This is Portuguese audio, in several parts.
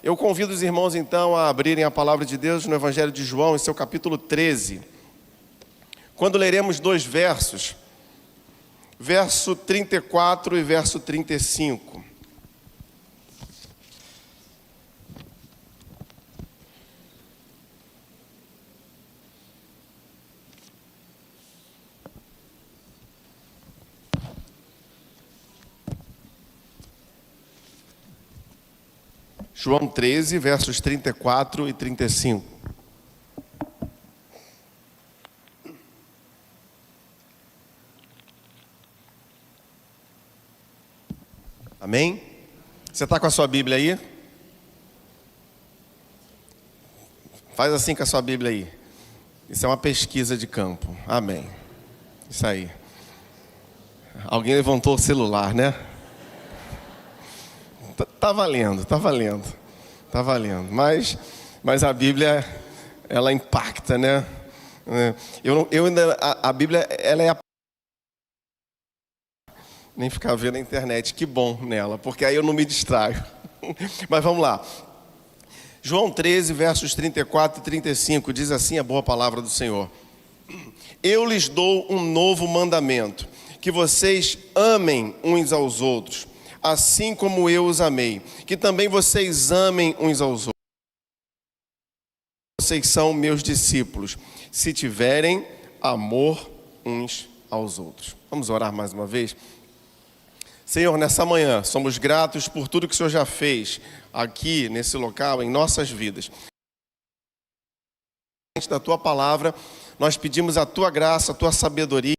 Eu convido os irmãos então a abrirem a palavra de Deus no Evangelho de João, em seu capítulo 13. Quando leremos dois versos, verso 34 e verso 35. João 13, versos 34 e 35. Amém? Você está com a sua Bíblia aí? Faz assim com a sua Bíblia aí. Isso é uma pesquisa de campo. Amém. Isso aí. Alguém levantou o celular, né? Tá valendo. Mas a Bíblia, ela impacta, né? A Bíblia, ela é nem ficar vendo a internet, que bom nela, porque aí eu não me distraio. Mas vamos lá. João 13, versos 34 e 35, diz assim a boa palavra do Senhor: Eu lhes dou um novo mandamento, que vocês amem uns aos outros, assim como eu os amei, que também vocês amem uns aos outros. Vocês são meus discípulos, se tiverem amor uns aos outros. Vamos orar mais uma vez? Senhor, nessa manhã, somos gratos por tudo que o Senhor já fez aqui, nesse local, em nossas vidas. Da Tua palavra, nós pedimos a Tua graça, a Tua sabedoria.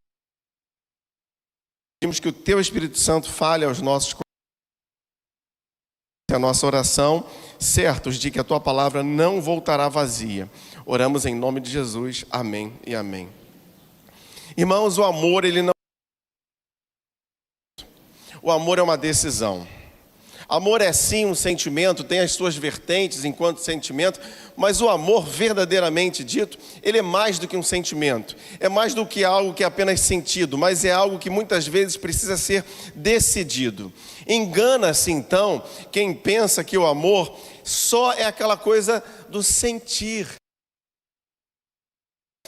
Pedimos que o Teu Espírito Santo fale aos nossos corações. A nossa oração, certos de que a Tua palavra não voltará vazia. Oramos em nome de Jesus. Amém e amém. Irmãos, o amor, O amor é uma decisão. Amor é sim um sentimento, tem as suas vertentes enquanto sentimento, mas o amor verdadeiramente dito, ele é mais do que um sentimento. É mais do que algo que é apenas sentido, mas é algo que muitas vezes precisa ser decidido. Engana-se então quem pensa que o amor só é aquela coisa do sentir,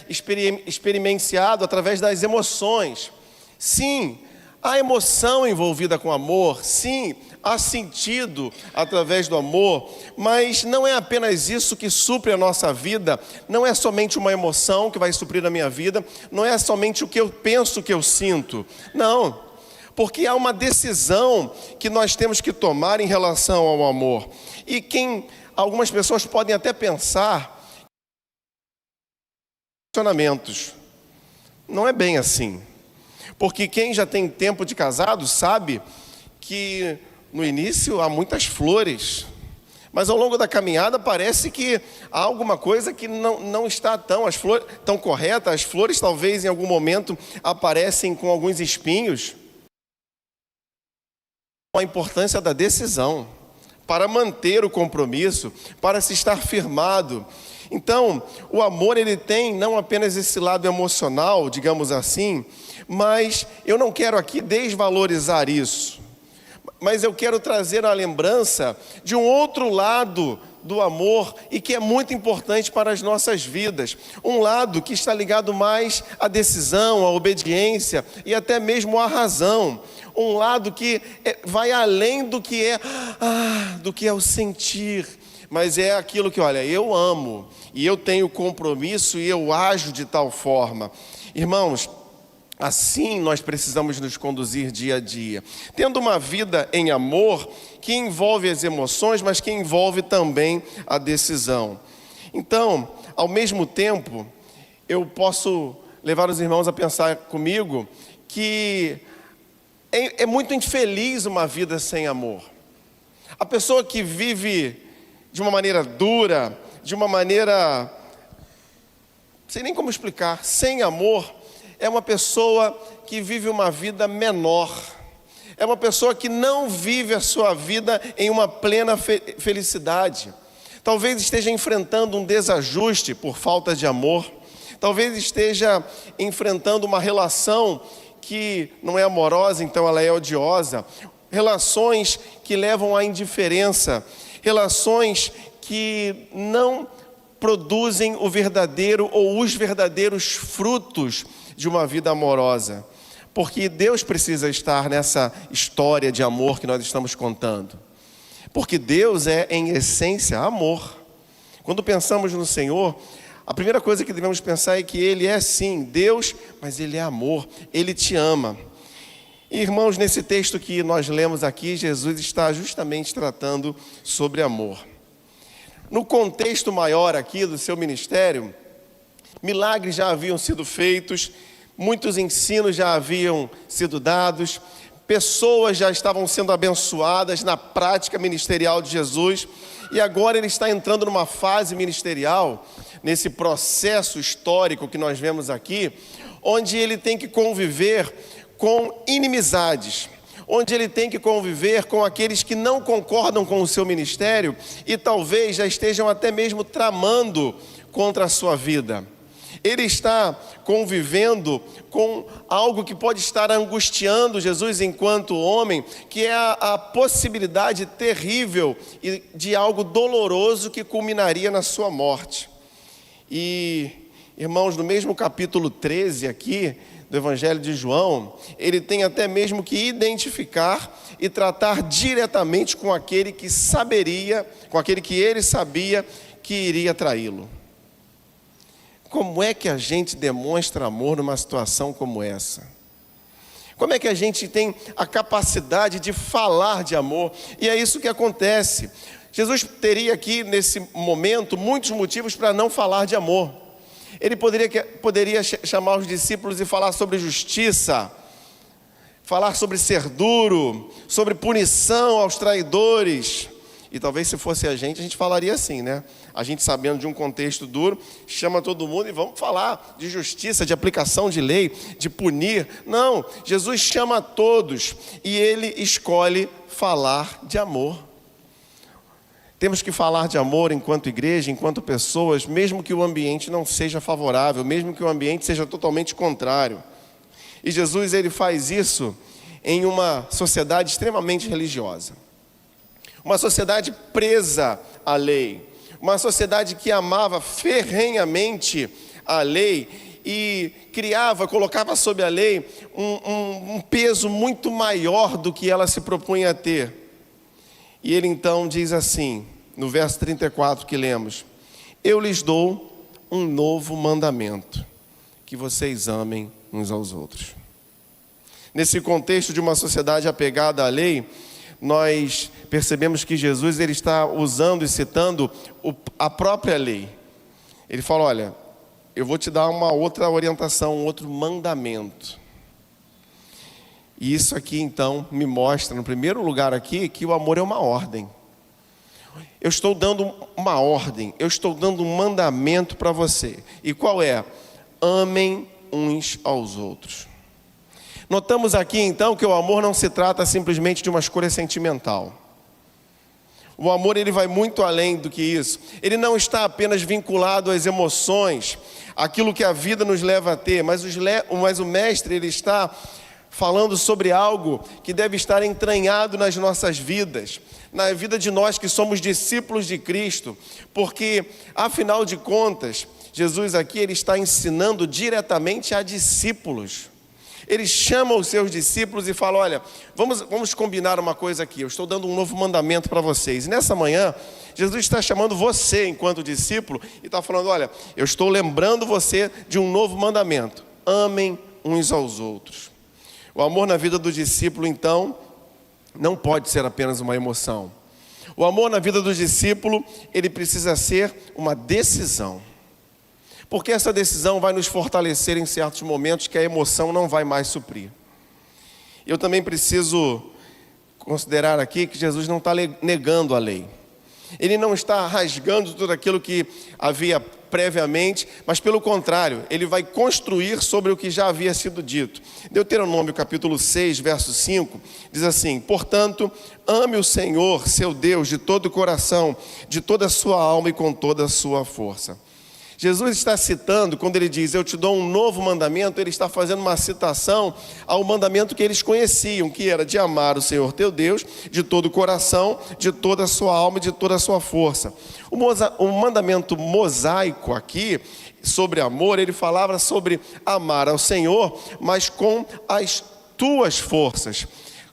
experienciado através das emoções. Sim, há emoção envolvida com amor, sim, há sentido através do amor, mas não é apenas isso que supre a nossa vida, não é somente uma emoção que vai suprir a minha vida, não é somente o que eu penso, que eu sinto, não, porque há uma decisão que nós temos que tomar em relação ao amor, e algumas pessoas podem até pensar, relacionamentos, não é bem assim. Porque quem já tem tempo de casado sabe que no início há muitas flores, mas ao longo da caminhada parece que há alguma coisa que não está tão correta. As flores talvez em algum momento aparecem com alguns espinhos. A importância da decisão para manter o compromisso, para se estar firmado. Então, o amor ele tem não apenas esse lado emocional, digamos assim, mas eu não quero aqui desvalorizar isso, mas eu quero trazer a lembrança de um outro lado do amor e que é muito importante para as nossas vidas, um lado que está ligado mais à decisão, à obediência e até mesmo à razão, um lado que vai além do que é o sentir, mas é aquilo que, olha, eu amo e eu tenho compromisso e eu ajo de tal forma. Irmãos, assim nós precisamos nos conduzir dia a dia, tendo uma vida em amor que envolve as emoções, mas que envolve também a decisão. Então, ao mesmo tempo, eu posso levar os irmãos a pensar comigo que é muito infeliz uma vida sem amor. A pessoa que vive de uma maneira dura, de uma maneira, não sei nem como explicar, sem amor, é uma pessoa que vive uma vida menor. É uma pessoa que não vive a sua vida em uma plena felicidade. Talvez esteja enfrentando um desajuste por falta de amor. Talvez esteja enfrentando uma relação que não é amorosa, então ela é odiosa. Relações que levam à indiferença. relações que não produzem o verdadeiro ou os verdadeiros frutos de uma vida amorosa. Porque Deus precisa estar nessa história de amor que nós estamos contando. Porque Deus é, em essência, amor. Quando pensamos no Senhor, a primeira coisa que devemos pensar é que Ele é sim Deus, mas Ele é amor, Ele te ama. E, irmãos, nesse texto que nós lemos aqui, Jesus está justamente tratando sobre amor. No contexto maior aqui do seu ministério, milagres já haviam sido feitos, muitos ensinos já haviam sido dados, pessoas já estavam sendo abençoadas na prática ministerial de Jesus, e agora ele está entrando numa fase ministerial, nesse processo histórico que nós vemos aqui, onde ele tem que conviver com inimizades, onde ele tem que conviver com aqueles que não concordam com o seu ministério e talvez já estejam até mesmo tramando contra a sua vida. Ele está convivendo com algo que pode estar angustiando Jesus enquanto homem, que é a possibilidade terrível de algo doloroso que culminaria na sua morte. E, irmãos, no mesmo capítulo 13 aqui, do Evangelho de João, ele tem até mesmo que identificar e tratar diretamente com aquele que saberia, com aquele que ele sabia que iria traí-lo. Como é que a gente demonstra amor numa situação como essa? Como é que a gente tem a capacidade de falar de amor? E é isso que acontece. Jesus teria aqui, nesse momento, muitos motivos para não falar de amor. Ele poderia chamar os discípulos e falar sobre justiça, falar sobre ser duro, sobre punição aos traidores. E talvez se fosse a gente falaria assim, né? A gente, sabendo de um contexto duro, chama todo mundo e vamos falar de justiça, de aplicação de lei, de punir. Não, Jesus chama a todos e ele escolhe falar de amor. Temos que falar de amor enquanto igreja, enquanto pessoas, mesmo que o ambiente não seja favorável, mesmo que o ambiente seja totalmente contrário. E Jesus, ele faz isso em uma sociedade extremamente religiosa. Uma sociedade presa à lei. Uma sociedade que amava ferrenhamente a lei e colocava sob a lei um peso muito maior do que ela se propunha a ter. E ele então diz assim, no verso 34 que lemos: eu lhes dou um novo mandamento, que vocês amem uns aos outros. Nesse contexto de uma sociedade apegada à lei, nós percebemos que Jesus ele está usando e citando a própria lei. Ele fala, olha, eu vou te dar uma outra orientação, um outro mandamento. E isso aqui então me mostra, no primeiro lugar aqui, que o amor é uma ordem. Eu estou dando uma ordem, eu estou dando um mandamento para você. E qual é? Amem uns aos outros. Notamos aqui então que o amor não se trata simplesmente de uma escolha sentimental. O amor ele vai muito além do que isso. Ele não está apenas vinculado às emoções, aquilo que a vida nos leva a ter, mas o mestre ele está falando sobre algo que deve estar entranhado nas nossas vidas, na vida de nós que somos discípulos de Cristo, porque afinal de contas, Jesus aqui ele está ensinando diretamente a discípulos. Ele chama os seus discípulos e fala, olha, vamos combinar uma coisa aqui, eu estou dando um novo mandamento para vocês. E nessa manhã, Jesus está chamando você enquanto discípulo e está falando, olha, eu estou lembrando você de um novo mandamento. Amem uns aos outros. O amor na vida do discípulo, então, não pode ser apenas uma emoção. O amor na vida do discípulo, ele precisa ser uma decisão. Porque essa decisão vai nos fortalecer em certos momentos que a emoção não vai mais suprir. Eu também preciso considerar aqui que Jesus não está negando a lei. Ele não está rasgando tudo aquilo que havia previamente, mas pelo contrário, ele vai construir sobre o que já havia sido dito. Deuteronômio capítulo 6, verso 5, diz assim, portanto, ame o Senhor, seu Deus, de todo o coração, de toda a sua alma e com toda a sua força. Jesus está citando, quando ele diz, eu te dou um novo mandamento, ele está fazendo uma citação ao mandamento que eles conheciam, que era de amar o Senhor teu Deus de todo o coração, de toda a sua alma e de toda a sua força. O mandamento mosaico aqui, sobre amor, ele falava sobre amar ao Senhor, mas com as tuas forças,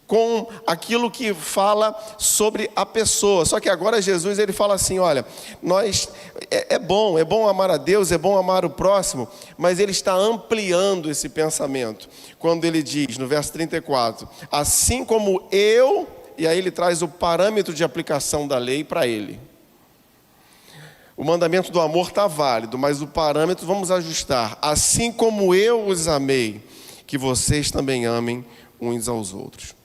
com aquilo que fala sobre a pessoa. Só que agora Jesus ele fala assim, olha, é bom amar a Deus, é bom amar o próximo, mas ele está ampliando esse pensamento. Quando ele diz no verso 34, assim como eu, e aí ele traz o parâmetro de aplicação da lei para ele. O mandamento do amor está válido, mas o parâmetro vamos ajustar. Assim como eu os amei, que vocês também amem uns aos outros.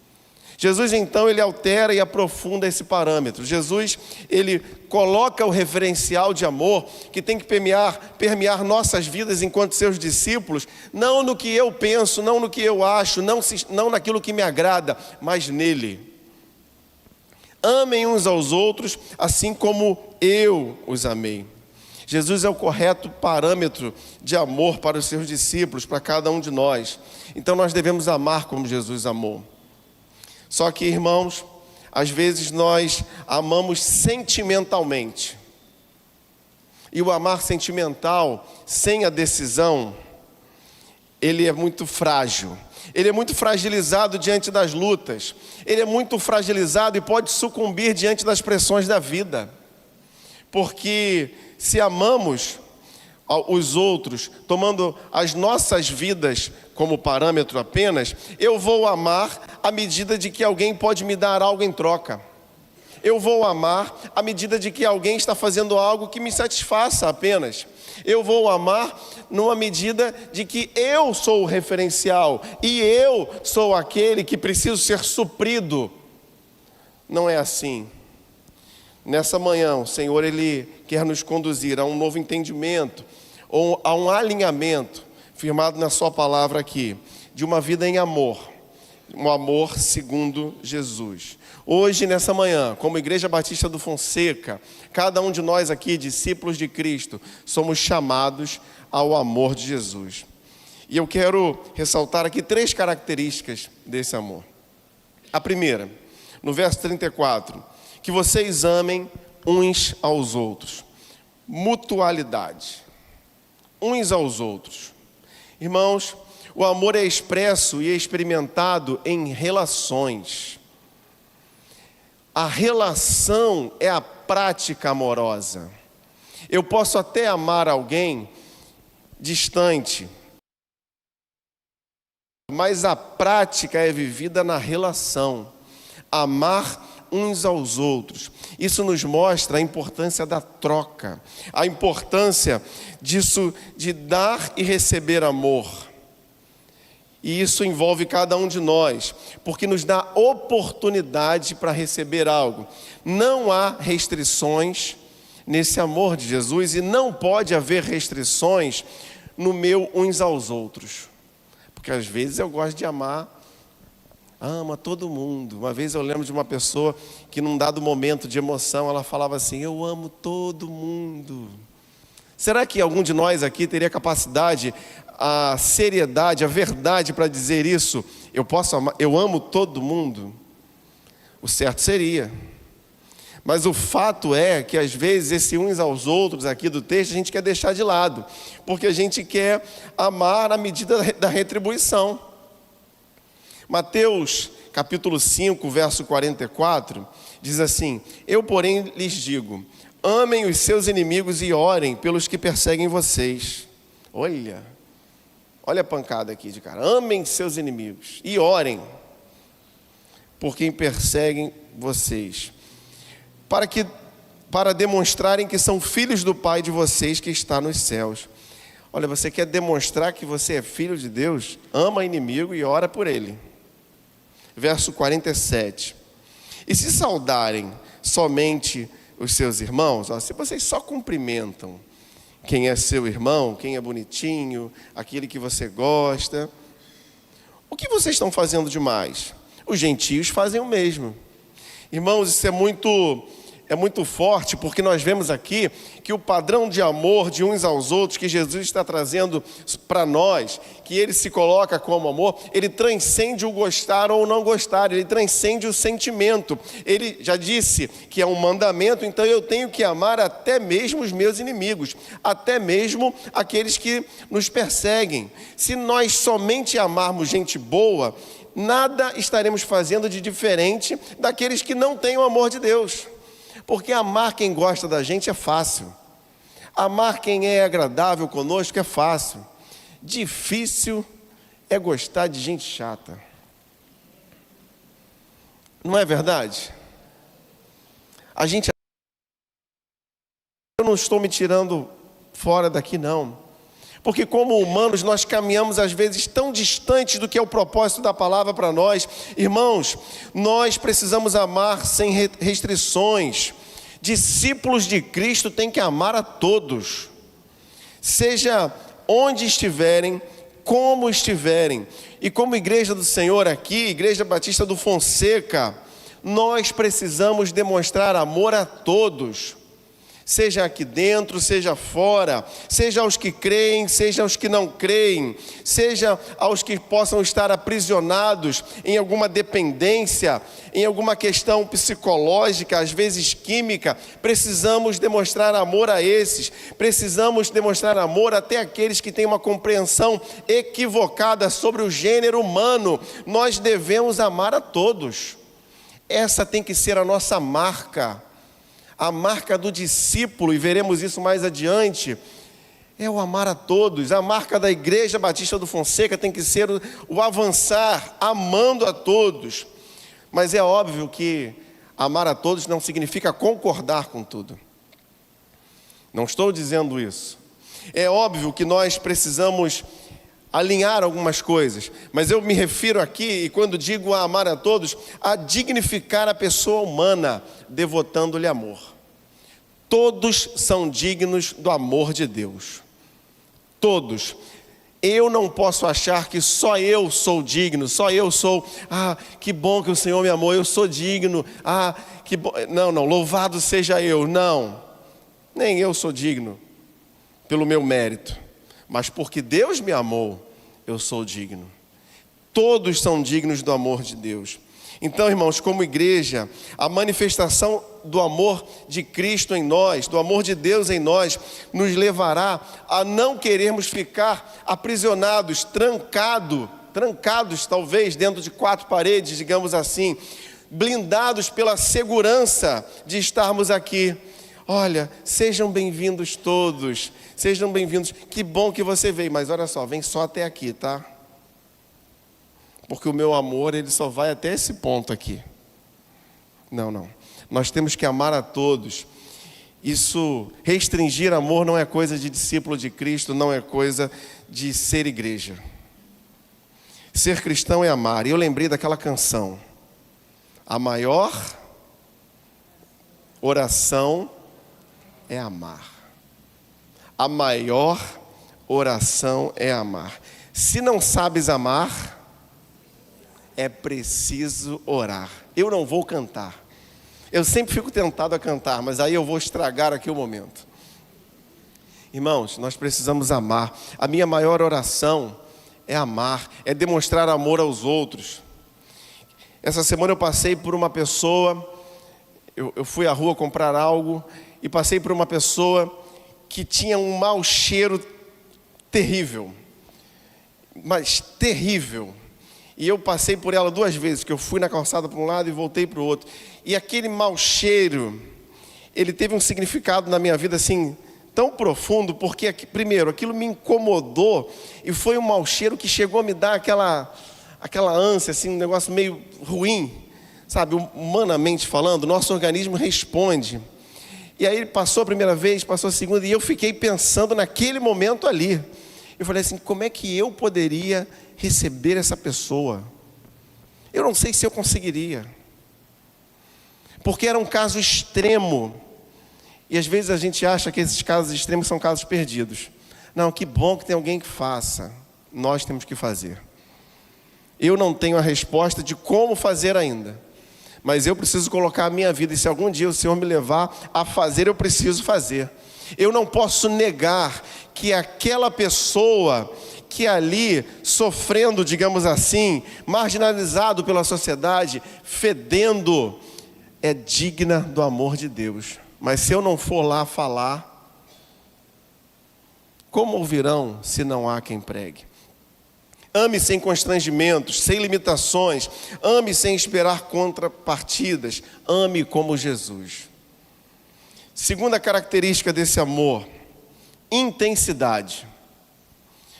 Jesus então ele altera e aprofunda esse parâmetro. Jesus ele coloca o referencial de amor que tem que permear nossas vidas enquanto seus discípulos, não no que eu penso, não no que eu acho, não naquilo que me agrada, mas nele. Amem uns aos outros, assim como eu os amei. Jesus é o correto parâmetro de amor para os seus discípulos, para cada um de nós. Então nós devemos amar como Jesus amou. Só que, irmãos, às vezes nós amamos sentimentalmente. E o amar sentimental, sem a decisão, ele é muito frágil. Ele é muito fragilizado diante das lutas. Ele é muito fragilizado e pode sucumbir diante das pressões da vida. Porque se amamos os outros, tomando as nossas vidas como parâmetro apenas, eu vou amar à medida de que alguém pode me dar algo em troca. Eu vou amar à medida de que alguém está fazendo algo que me satisfaça apenas. Eu vou amar numa medida de que eu sou o referencial e eu sou aquele que preciso ser suprido. Não é assim. Nessa manhã, o Senhor ele quer nos conduzir a um novo entendimento, ou a um alinhamento, firmado na sua palavra aqui, de uma vida em amor, um amor segundo Jesus. Hoje, nessa manhã, como Igreja Batista do Fonseca, cada um de nós aqui, discípulos de Cristo, somos chamados ao amor de Jesus. E eu quero ressaltar aqui 3 características desse amor. A primeira, no verso 34, que vocês amem uns aos outros. Mutualidade. Uns aos outros. Irmãos, o amor é expresso e experimentado em relações. A relação é a prática amorosa. Eu posso até amar alguém distante, mas a prática é vivida na relação. Amar uns aos outros. Isso nos mostra a importância da troca, a importância disso de dar e receber amor. E isso envolve cada um de nós, porque nos dá oportunidade para receber algo. Não há restrições nesse amor de Jesus e não pode haver restrições no meu uns aos outros. Porque às vezes eu gosto de amar, ama todo mundo. Uma vez eu lembro de uma pessoa que num dado momento de emoção, ela falava assim, eu amo todo mundo. Será que algum de nós aqui teria capacidade, a seriedade, a verdade para dizer isso? Eu amo todo mundo? O certo seria. Mas o fato é que às vezes esse uns aos outros aqui do texto a gente quer deixar de lado, porque a gente quer amar à medida da retribuição. Mateus capítulo 5, verso 44, diz assim, eu porém lhes digo, amem os seus inimigos e orem pelos que perseguem vocês. Olha a pancada aqui de cara. Amem seus inimigos e orem por quem perseguem vocês, para demonstrarem que são filhos do Pai de vocês que está nos céus. Olha, você quer demonstrar que você é filho de Deus? Ama inimigo e ora por ele. Verso 47. E se saudarem somente os seus irmãos, se vocês só cumprimentam quem é seu irmão, quem é bonitinho, aquele que você gosta, o que vocês estão fazendo demais? Os gentios fazem o mesmo. Irmãos, isso é muito é muito forte, porque nós vemos aqui que o padrão de amor de uns aos outros que Jesus está trazendo para nós, que ele se coloca como amor, ele transcende o gostar ou não gostar, ele transcende o sentimento. Ele já disse que é um mandamento, então eu tenho que amar até mesmo os meus inimigos, até mesmo aqueles que nos perseguem. Se nós somente amarmos gente boa, nada estaremos fazendo de diferente daqueles que não têm o amor de Deus. Porque amar quem gosta da gente é fácil. Amar quem é agradável conosco é fácil. Difícil é gostar de gente chata. Não é verdade? Eu não estou me tirando fora daqui, não. Porque como humanos nós caminhamos às vezes tão distantes do que é o propósito da palavra para nós. Irmãos, nós precisamos amar sem restrições. Discípulos de Cristo têm que amar a todos. Seja onde estiverem, como estiverem. E como igreja do Senhor aqui, Igreja Batista do Fonseca, nós precisamos demonstrar amor a todos. Seja aqui dentro, seja fora, seja aos que creem, seja aos que não creem, seja aos que possam estar aprisionados em alguma dependência, em alguma questão psicológica, às vezes química. Precisamos demonstrar amor a esses, precisamos demonstrar amor até aqueles que têm uma compreensão equivocada sobre o gênero humano. Nós devemos amar a todos. Essa tem que ser a nossa marca. A marca do discípulo, e veremos isso mais adiante, é o amar a todos. A marca da Igreja Batista do Fonseca tem que ser o avançar, amando a todos. Mas é óbvio que amar a todos não significa concordar com tudo. Não estou dizendo isso. É óbvio que nós precisamos alinhar algumas coisas, mas eu me refiro aqui, e quando digo a amar a todos, a dignificar a pessoa humana, devotando-lhe amor. Todos são dignos do amor de Deus. Todos. Eu não posso achar que só eu sou digno, só eu sou, que bom que o Senhor me amou, eu sou digno, que bom. Não, louvado seja eu. Não, nem eu sou digno pelo meu mérito, mas porque Deus me amou, eu sou digno. Todos são dignos do amor de Deus. Então, irmãos, como igreja, a manifestação do amor de Cristo em nós, do amor de Deus em nós, nos levará a não querermos ficar aprisionados, trancados talvez dentro de quatro paredes, digamos assim, blindados pela segurança de estarmos aqui. Olha, sejam bem-vindos todos, sejam bem-vindos, que bom que você veio, mas olha só, vem só até aqui, tá? Porque o meu amor, ele só vai até esse ponto aqui. Não, nós temos que amar a todos. Isso, restringir amor não é coisa de discípulo de Cristo, não é coisa de ser igreja. Ser cristão é amar, e eu lembrei daquela canção, a maior oração é amar. A maior oração é amar. Se não sabes amar, é preciso orar. Eu não vou cantar. Eu sempre fico tentado a cantar, mas aí eu vou estragar aqui o momento. Irmãos, nós precisamos amar. A minha maior oração é amar, é demonstrar amor aos outros. Essa semana eu passei por uma pessoa, eu fui à rua comprar algo, e passei por uma pessoa que tinha um mau cheiro terrível, mas terrível. E eu passei por ela 2 vezes, que eu fui na calçada para um lado e voltei para o outro. E aquele mau cheiro, ele teve um significado na minha vida assim, tão profundo, porque primeiro, aquilo me incomodou, e foi um mau cheiro que chegou a me dar aquela ânsia, assim, um negócio meio ruim, sabe, humanamente falando, nosso organismo responde. E aí ele passou a primeira vez, passou a segunda, e eu fiquei pensando naquele momento ali. Eu falei assim, como é que eu poderia receber essa pessoa? Eu não sei se eu conseguiria. Porque era um caso extremo. E às vezes a gente acha que esses casos extremos são casos perdidos. Não, que bom que tem alguém que faça. Nós temos que fazer. Eu não tenho a resposta de como fazer ainda. mas eu preciso colocar a minha vida, e se algum dia o Senhor me levar a fazer, eu preciso fazer. Eu não posso negar que aquela pessoa que ali, sofrendo, digamos assim, marginalizado pela sociedade, fedendo, é digna do amor de Deus. Mas se eu não for lá falar, como ouvirão se não há quem pregue? Ame sem constrangimentos, sem limitações. Ame sem esperar contrapartidas. Ame como Jesus. Segunda característica desse amor: intensidade.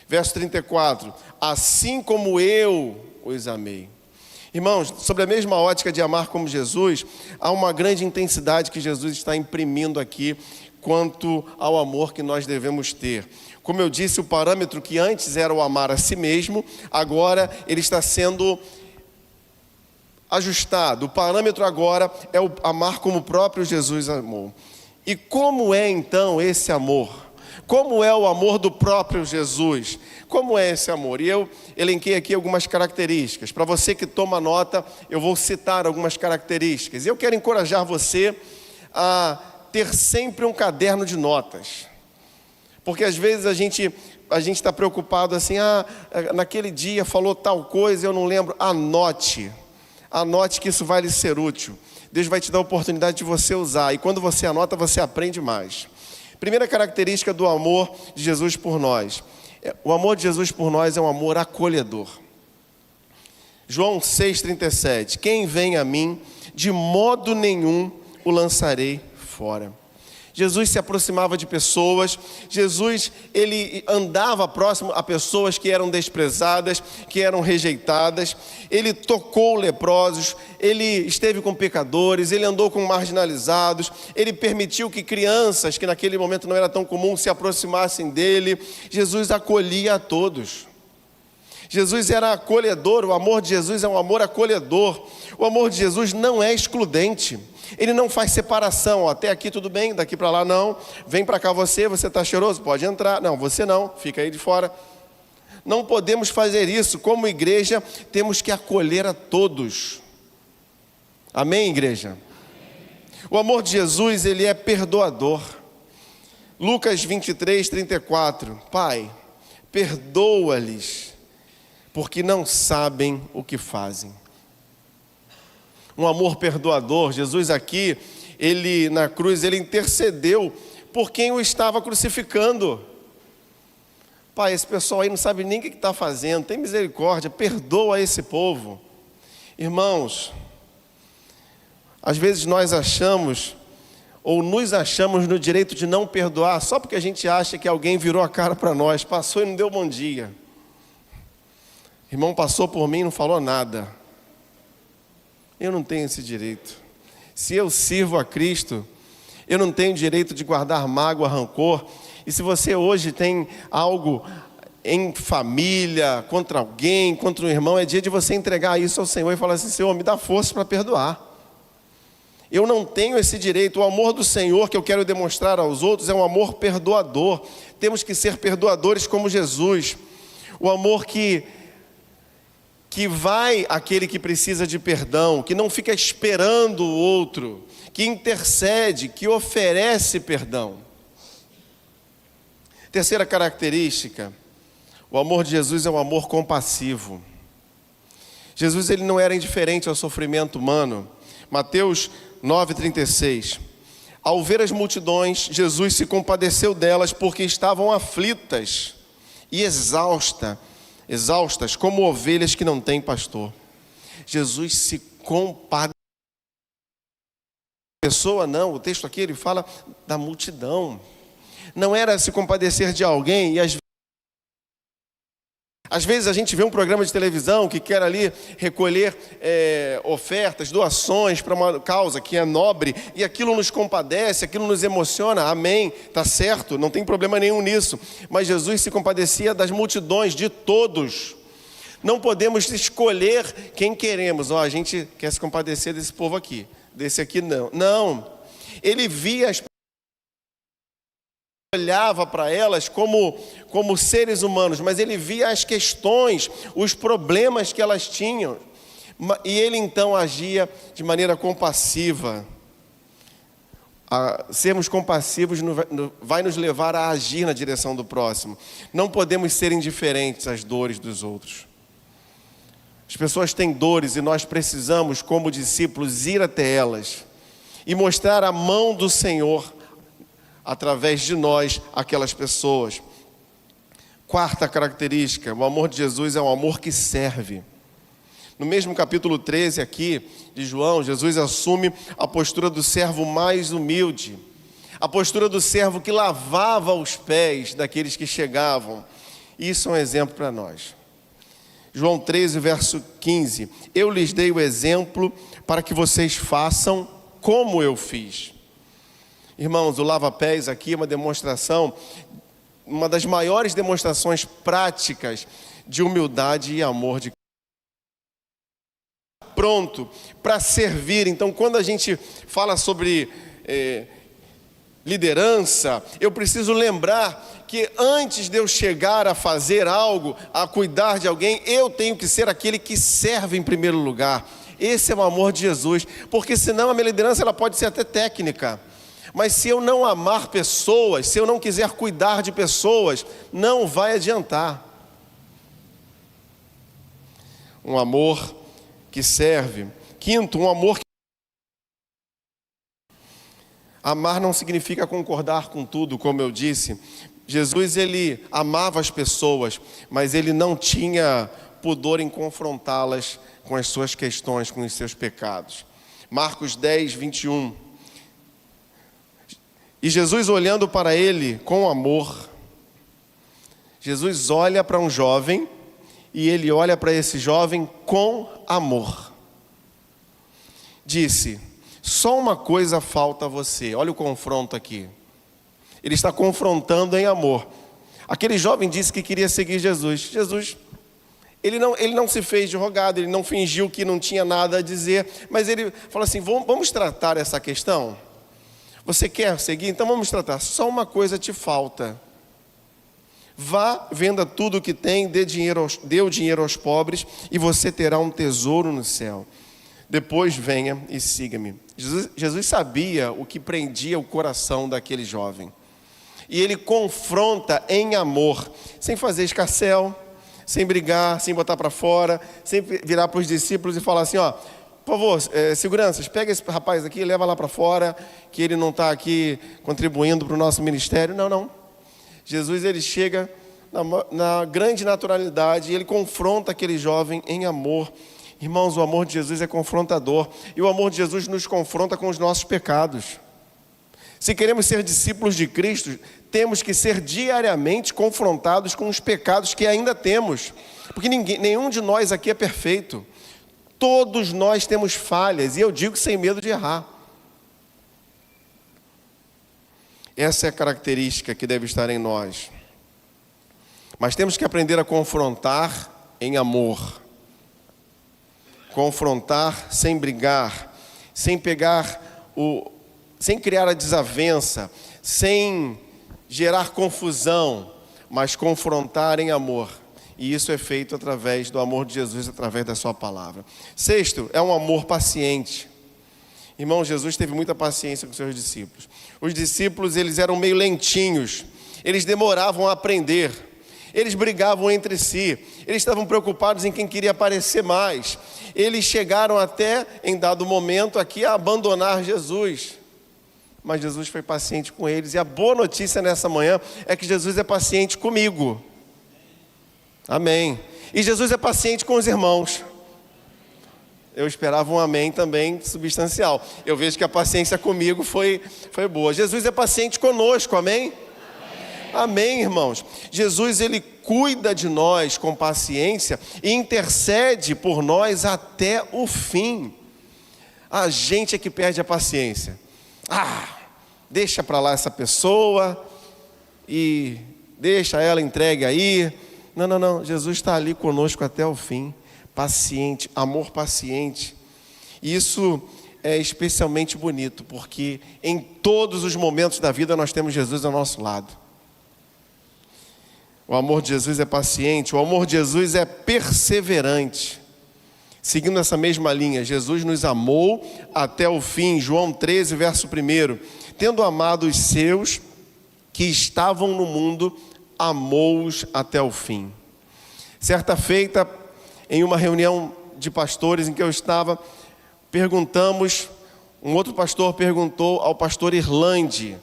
Verso 34. Assim como eu os amei. Irmãos, sobre a mesma ótica de amar como Jesus, há uma grande intensidade que Jesus está imprimindo aqui quanto ao amor que nós devemos ter. Como eu disse, o parâmetro que antes era o amar a si mesmo, agora ele está sendo ajustado. O parâmetro agora é o amar como o próprio Jesus amou. E como é então esse amor? Como é o amor do próprio Jesus? Como é esse amor? E eu elenquei aqui algumas características. Para você que toma nota, eu vou citar algumas características. E eu quero encorajar você a ter sempre um caderno de notas. Porque às vezes a gente está preocupado assim, naquele dia falou tal coisa, eu não lembro. Anote que isso vai lhe ser útil. Deus vai te dar a oportunidade de você usar. E quando você anota, você aprende mais. Primeira característica do amor de Jesus por nós. O amor de Jesus por nós é um amor acolhedor. João 6,37. Quem vem a mim, de modo nenhum o lançarei fora. Jesus se aproximava de pessoas, Jesus, ele andava próximo a pessoas que eram desprezadas, que eram rejeitadas, ele tocou leprosos, ele esteve com pecadores, ele andou com marginalizados, ele permitiu que crianças, que naquele momento não era tão comum, se aproximassem dele. Jesus acolhia a todos. Jesus era acolhedor, o amor de Jesus é um amor acolhedor. O amor de Jesus não é excludente. Ele não faz separação, até aqui tudo bem, daqui para lá não. Vem para cá você está cheiroso? Pode entrar. Não, você não, fica aí de fora. Não podemos fazer isso. Como igreja, temos que acolher a todos. Amém, igreja? O amor de Jesus, ele é perdoador. Lucas 23:34. Pai, perdoa-lhes, porque não sabem o que fazem. Um amor perdoador. Jesus aqui, ele na cruz, ele intercedeu por quem o estava crucificando. Pai, esse pessoal aí não sabe nem o que está fazendo, tem misericórdia, perdoa esse povo. Irmãos, às vezes nós achamos, ou nos achamos no direito de não perdoar, só porque a gente acha que alguém virou a cara para nós, passou e não deu bom dia. Irmão passou por mim e não falou nada. Eu não tenho esse direito. Se eu sirvo a Cristo, eu não tenho direito de guardar mágoa, rancor. E se você hoje tem algo em família, contra alguém, contra um irmão, é dia de você entregar isso ao Senhor e falar assim: Senhor, me dá força para perdoar. Eu não tenho esse direito. O amor do Senhor que eu quero demonstrar aos outros é um amor perdoador. Temos que ser perdoadores como Jesus. O amor que vai àquele que precisa de perdão, que não fica esperando o outro, que intercede, que oferece perdão. Terceira característica, o amor de Jesus é um amor compassivo. Jesus, ele não era indiferente ao sofrimento humano. Mateus 9:36. Ao ver as multidões, Jesus se compadeceu delas porque estavam aflitas e exaustas como ovelhas que não têm pastor. Jesus se compadeceu. Pessoa não, o texto aqui ele fala da multidão. Não era se compadecer de alguém, e às vezes a gente vê um programa de televisão que quer ali recolher ofertas, doações para uma causa que é nobre, e aquilo nos compadece, aquilo nos emociona. Amém, está certo, não tem problema nenhum nisso. Mas Jesus se compadecia das multidões, de todos. Não podemos escolher quem queremos. A gente quer se compadecer desse povo aqui, desse aqui não. Não, ele via as pessoas, olhava para elas como seres humanos, mas ele via as questões, os problemas que elas tinham. E ele então agia de maneira compassiva. Sermos compassivos vai nos levar a agir na direção do próximo. Não podemos ser indiferentes às dores dos outros. As pessoas têm dores e nós precisamos, como discípulos, ir até elas e mostrar a mão do Senhor através de nós, aquelas pessoas. Quarta característica, o amor de Jesus é um amor que serve. No mesmo capítulo 13 aqui de João, Jesus assume a postura do servo mais humilde, a postura do servo que lavava os pés daqueles que chegavam. Isso é um exemplo para nós. João 13, verso 15. Eu lhes dei o exemplo para que vocês façam como eu fiz. Irmãos, o lava-pés aqui é uma demonstração, uma das maiores demonstrações práticas de humildade e amor de Cristo. Pronto para servir. Então, quando a gente fala sobre liderança, eu preciso lembrar que antes de eu chegar a fazer algo, a cuidar de alguém, eu tenho que ser aquele que serve em primeiro lugar. Esse é o amor de Jesus, porque senão a minha liderança ela pode ser até técnica, mas se eu não amar pessoas, se eu não quiser cuidar de pessoas, não vai adiantar. Um amor que serve. Quinto, um amor que... Amar não significa concordar com tudo, como eu disse. Jesus, ele amava as pessoas, mas ele não tinha pudor em confrontá-las com as suas questões, com os seus pecados. Marcos 10, 21. E Jesus, olhando para ele com amor, Jesus olha para um jovem e ele olha para esse jovem com amor. Disse: só uma coisa falta a você. Olha o confronto aqui. Ele está confrontando em amor. Aquele jovem disse que queria seguir Jesus. Jesus, ele não se fez de rogado, ele não fingiu que não tinha nada a dizer, mas ele falou assim: vamos tratar essa questão? Você quer seguir? Então vamos tratar. Só uma coisa te falta. Vá, venda tudo o que tem, dê o dinheiro aos pobres e você terá um tesouro no céu. Depois venha e siga-me. Jesus sabia o que prendia o coração daquele jovem. E ele confronta em amor, sem fazer escarcéu, sem brigar, sem botar para fora, sem virar para os discípulos e falar assim: ó, por favor, seguranças, pega esse rapaz aqui e leva lá para fora, que ele não está aqui contribuindo para o nosso ministério. Não. Jesus, ele chega na grande naturalidade e ele confronta aquele jovem em amor. Irmãos, o amor de Jesus é confrontador. E o amor de Jesus nos confronta com os nossos pecados. Se queremos ser discípulos de Cristo, temos que ser diariamente confrontados com os pecados que ainda temos. Porque nenhum de nós aqui é perfeito. Todos nós temos falhas, e eu digo sem medo de errar. Essa é a característica que deve estar em nós. Mas temos que aprender a confrontar em amor. Confrontar sem brigar, sem criar a desavença, sem gerar confusão, mas confrontar em amor. E isso é feito através do amor de Jesus, através da sua palavra. Sexto, é um amor paciente. Irmão, Jesus teve muita paciência com seus discípulos. Os discípulos, eles eram meio lentinhos, eles demoravam a aprender, eles brigavam entre si, eles estavam preocupados em quem queria aparecer mais. Eles chegaram até, em dado momento aqui, a abandonar Jesus. Mas Jesus foi paciente com eles. E a boa notícia nessa manhã é que Jesus é paciente comigo. Amém. E Jesus é paciente com os irmãos. Eu esperava um amém também substancial. Eu vejo que a paciência comigo foi boa. Jesus é paciente conosco, amém? Amém, irmãos. Jesus, ele cuida de nós com paciência e intercede por nós até o fim. A gente é que perde a paciência. Deixa para lá essa pessoa e deixa ela entregue aí. Não. Jesus está ali conosco até o fim. Paciente, amor paciente. Isso é especialmente bonito, porque em todos os momentos da vida nós temos Jesus ao nosso lado. O amor de Jesus é paciente, o amor de Jesus é perseverante. Seguindo essa mesma linha, Jesus nos amou até o fim. João 13, verso 1. Tendo amado os seus que estavam no mundo, amou-os até o fim. Certa feita, em uma reunião de pastores em que eu estava, um outro pastor perguntou ao pastor Irlande,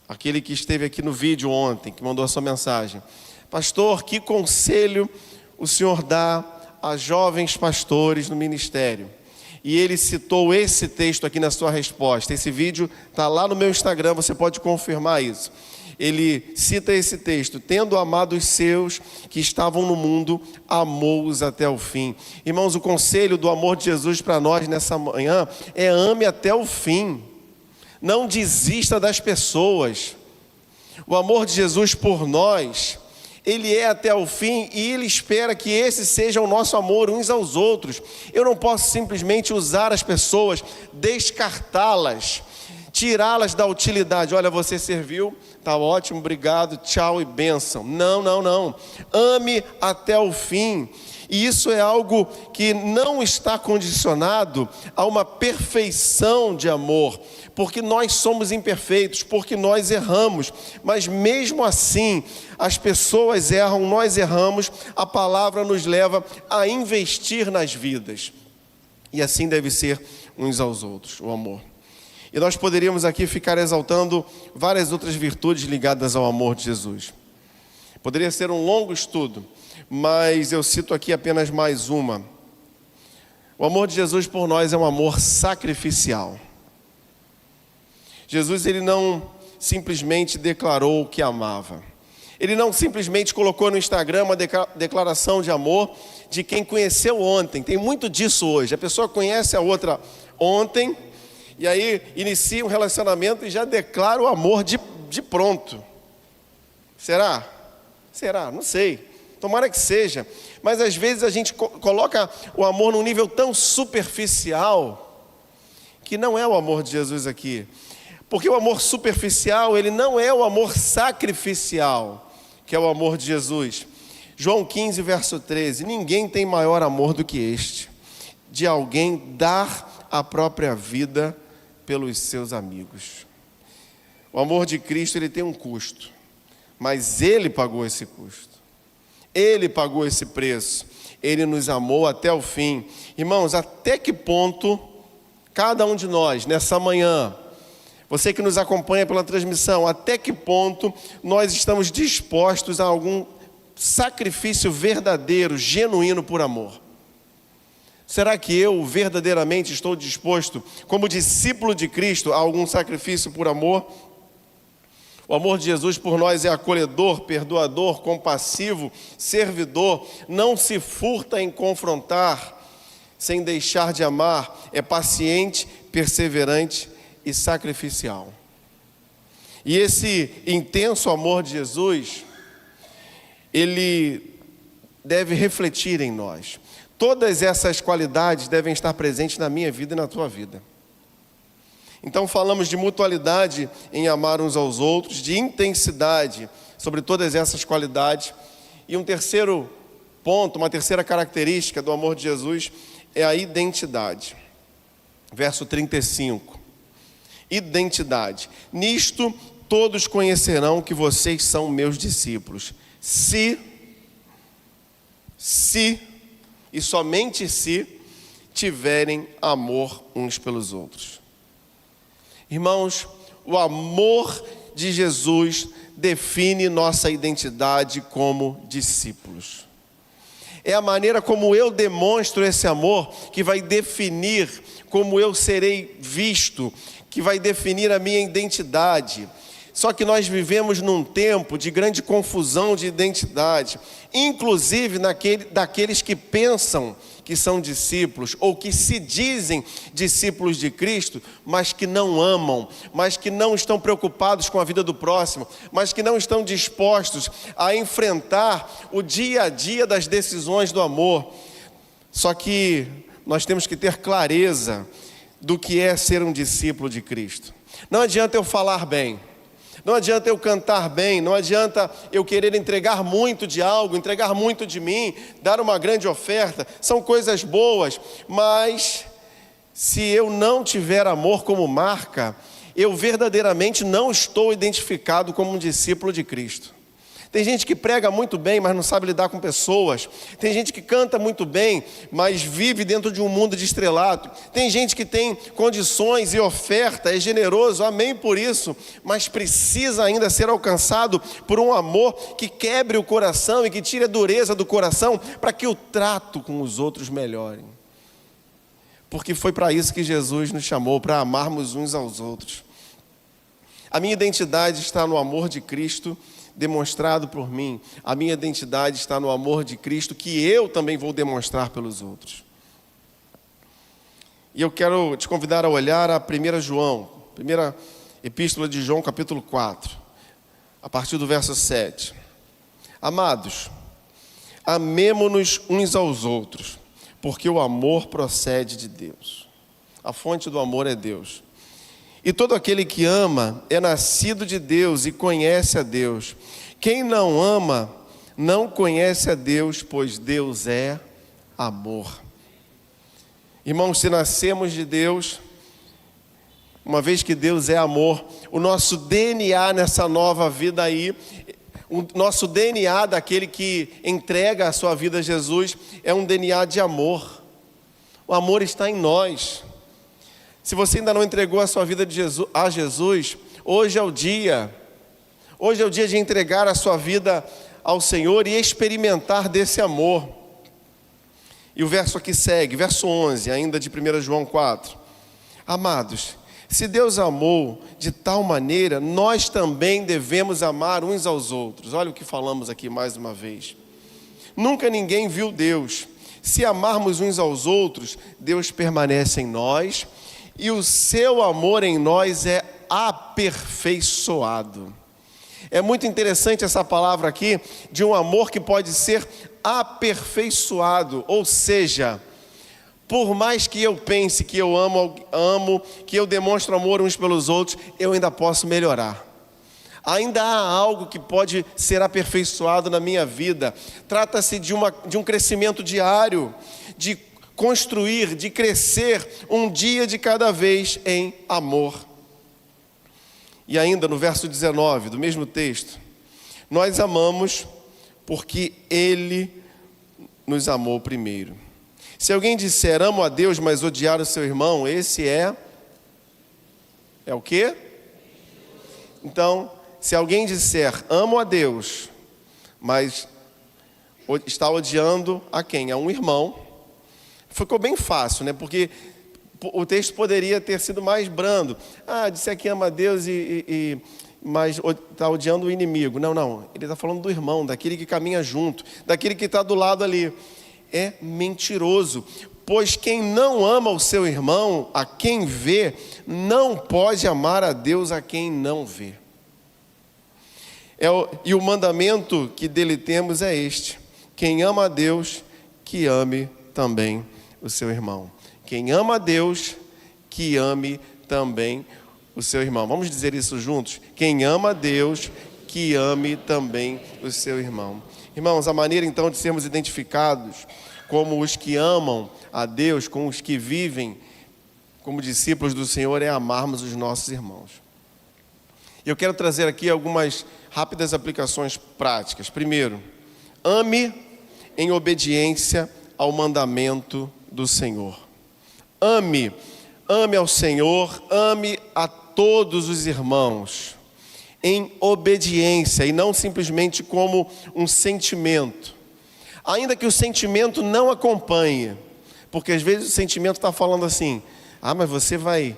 aquele que esteve aqui no vídeo ontem, que mandou a sua mensagem: pastor, que conselho o senhor dá a jovens pastores no ministério? E ele citou esse texto aqui na sua resposta. Esse vídeo está lá no meu Instagram, você pode confirmar isso. Ele cita esse texto: tendo amado os seus que estavam no mundo, amou-os até o fim. Irmãos, o conselho do amor de Jesus para nós nessa manhã é: ame até o fim. Não desista das pessoas. O amor de Jesus por nós, ele é até o fim, e ele espera que esse seja o nosso amor uns aos outros. Eu não posso simplesmente usar as pessoas, descartá-las, tirá-las da utilidade. Olha, você serviu, tá ótimo, obrigado, tchau e bênção. Não. Ame até o fim. E isso é algo que não está condicionado a uma perfeição de amor, porque nós somos imperfeitos, porque nós erramos, mas mesmo assim, as pessoas erram, nós erramos, a palavra nos leva a investir nas vidas. E assim deve ser uns aos outros, o amor. E nós poderíamos aqui ficar exaltando várias outras virtudes ligadas ao amor de Jesus. Poderia ser um longo estudo, mas eu cito aqui apenas mais uma. O amor de Jesus por nós é um amor sacrificial. Jesus, ele não simplesmente declarou que amava. Ele não simplesmente colocou no Instagram uma declaração de amor de quem conheceu ontem. Tem muito disso hoje. A pessoa conhece a outra ontem, e aí inicia um relacionamento e já declara o amor de pronto. Será? Não sei. Tomara que seja. Mas às vezes a gente coloca o amor num nível tão superficial que não é o amor de Jesus aqui. Porque o amor superficial, ele não é o amor sacrificial, que é o amor de Jesus. João 15, verso 13. Ninguém tem maior amor do que este, de alguém dar a própria vida pelos seus amigos. O amor de Cristo, ele tem um custo, mas ele pagou esse custo. Ele pagou esse preço. Ele nos amou até o fim. Irmãos, até que ponto cada um de nós, nessa manhã, você que nos acompanha pela transmissão, até que ponto nós estamos dispostos a algum sacrifício verdadeiro, genuíno por amor? Será que eu verdadeiramente estou disposto, como discípulo de Cristo, a algum sacrifício por amor? O amor de Jesus por nós é acolhedor, perdoador, compassivo, servidor, não se furta em confrontar, sem deixar de amar, é paciente, perseverante e sacrificial. E esse intenso amor de Jesus, ele deve refletir em nós. Todas essas qualidades devem estar presentes na minha vida e na tua vida. Então falamos de mutualidade em amar uns aos outros, de intensidade sobre todas essas qualidades. E um terceiro ponto, uma terceira característica do amor de Jesus é a identidade. Verso 35. Identidade. Nisto todos conhecerão que vocês são meus discípulos, se e somente se tiverem amor uns pelos outros. Irmãos, o amor de Jesus define nossa identidade como discípulos. É a maneira como eu demonstro esse amor que vai definir como eu serei visto, que vai definir a minha identidade. Só que nós vivemos num tempo de grande confusão de identidade, inclusive daqueles que pensam que são discípulos, ou que se dizem discípulos de Cristo, mas que não amam, mas que não estão preocupados com a vida do próximo, mas que não estão dispostos a enfrentar o dia a dia das decisões do amor. Só que nós temos que ter clareza do que é ser um discípulo de Cristo. Não adianta eu falar bem, Não adianta eu cantar bem, não adianta eu querer entregar muito de algo, entregar muito de mim, dar uma grande oferta. São coisas boas, mas se eu não tiver amor como marca, eu verdadeiramente não estou identificado como um discípulo de Cristo. Tem gente que prega muito bem, mas não sabe lidar com pessoas. Tem gente que canta muito bem, mas vive dentro de um mundo de estrelato. Tem gente que tem condições e oferta, é generoso, amém por isso, mas precisa ainda ser alcançado por um amor que quebre o coração e que tire a dureza do coração para que o trato com os outros melhore. Porque foi para isso que Jesus nos chamou, para amarmos uns aos outros. A minha identidade está no amor de Cristo demonstrado por mim. A minha identidade está no amor de Cristo, que eu também vou demonstrar pelos outros. E eu quero te convidar a olhar a 1 João, primeira epístola de João, capítulo 4, a partir do verso 7. Amados, amemo-nos uns aos outros, porque o amor procede de Deus. A fonte do amor é Deus. E todo aquele que ama é nascido de Deus e conhece a Deus. Quem não ama não conhece a Deus, pois Deus é amor. Irmãos, se nascemos de Deus, uma vez que Deus é amor, o nosso DNA nessa nova vida aí, o nosso DNA daquele que entrega a sua vida a Jesus, é um DNA de amor. O amor está em nós. Se você ainda não entregou a sua vida a Jesus, hoje é o dia de entregar a sua vida ao Senhor e experimentar desse amor. E o verso aqui segue, verso 11, ainda de 1 João 4. Amados, se Deus amou de tal maneira, nós também devemos amar uns aos outros. Olha o que falamos aqui mais uma vez. Nunca ninguém viu Deus. Se amarmos uns aos outros, Deus permanece em nós e o seu amor em nós é aperfeiçoado. É muito interessante essa palavra aqui, de um amor que pode ser aperfeiçoado, ou seja, por mais que eu pense que eu amo, que eu demonstro amor uns pelos outros, eu ainda posso melhorar. Ainda há algo que pode ser aperfeiçoado na minha vida. Trata-se de um crescimento diário, de construir, de crescer um dia de cada vez em amor. E ainda no verso 19 do mesmo texto, nós amamos porque Ele nos amou primeiro. Se alguém disser amo a Deus, mas odiar o seu irmão, esse é o quê? Então, se alguém disser amo a Deus, mas está odiando a quem? A um irmão. Ficou bem fácil, né? Porque o texto poderia ter sido mais brando. Disser que ama a Deus, mas está odiando o inimigo. Não. Ele está falando do irmão, daquele que caminha junto, daquele que está do lado ali. É mentiroso. Pois quem não ama o seu irmão, a quem vê, não pode amar a Deus a quem não vê. E o mandamento que dele temos é este: quem ama a Deus, que ame também o seu irmão. Quem ama a Deus, que ame também o seu irmão. Vamos dizer isso juntos? Quem ama a Deus, que ame também o seu irmão. Irmãos, a maneira então de sermos identificados como os que amam a Deus, com os que vivem como discípulos do Senhor, é amarmos os nossos irmãos. Eu quero trazer aqui algumas rápidas aplicações práticas. Primeiro, ame em obediência ao mandamento do Senhor. Ame ao Senhor, ame a todos os irmãos, em obediência e não simplesmente como um sentimento. Ainda que o sentimento não acompanhe, porque às vezes o sentimento está falando assim, mas você vai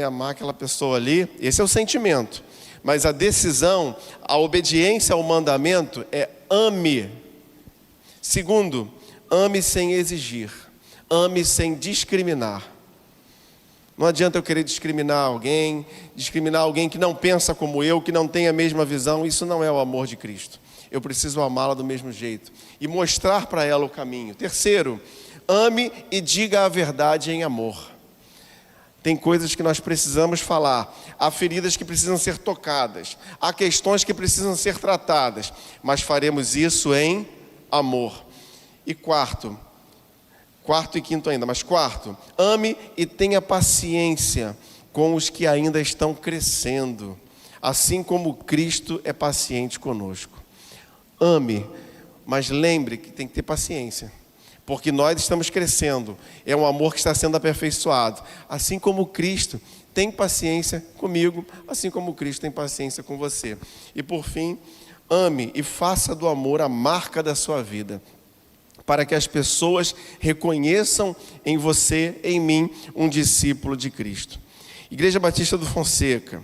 amar aquela pessoa ali, esse é o sentimento. Mas a decisão, a obediência ao mandamento é ame. Segundo, ame sem exigir, ame sem discriminar. Não adianta eu querer discriminar alguém que não pensa como eu, que não tem a mesma visão. Isso não é o amor de Cristo. Eu preciso amá-la do mesmo jeito e mostrar para ela o caminho. Terceiro, ame e diga a verdade em amor. tem coisas que nós precisamos falar, há feridas que precisam ser tocadas, há questões que precisam ser tratadas, mas faremos isso em amor. E quarto e quinto ainda, mas quarto, ame e tenha paciência com os que ainda estão crescendo, assim como Cristo é paciente conosco. Ame, mas lembre que tem que ter paciência, porque nós estamos crescendo, é um amor que está sendo aperfeiçoado, assim como Cristo tem paciência comigo, assim como Cristo tem paciência com você. E por fim, ame e faça do amor a marca da sua vida, para que as pessoas reconheçam em você, em mim, um discípulo de Cristo. Igreja Batista do Fonseca,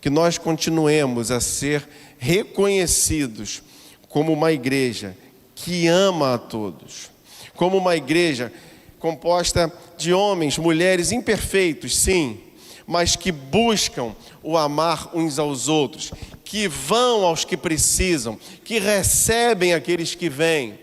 que nós continuemos a ser reconhecidos como uma igreja que ama a todos, como uma igreja composta de homens, mulheres imperfeitos, sim, mas que buscam o amar uns aos outros, que vão aos que precisam, que recebem aqueles que vêm,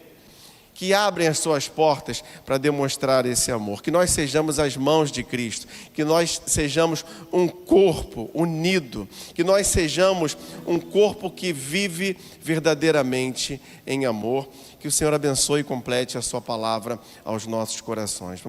que abrem as suas portas para demonstrar esse amor. Que nós sejamos as mãos de Cristo, que nós sejamos um corpo unido, que nós sejamos um corpo que vive verdadeiramente em amor. Que o Senhor abençoe e complete a sua palavra aos nossos corações.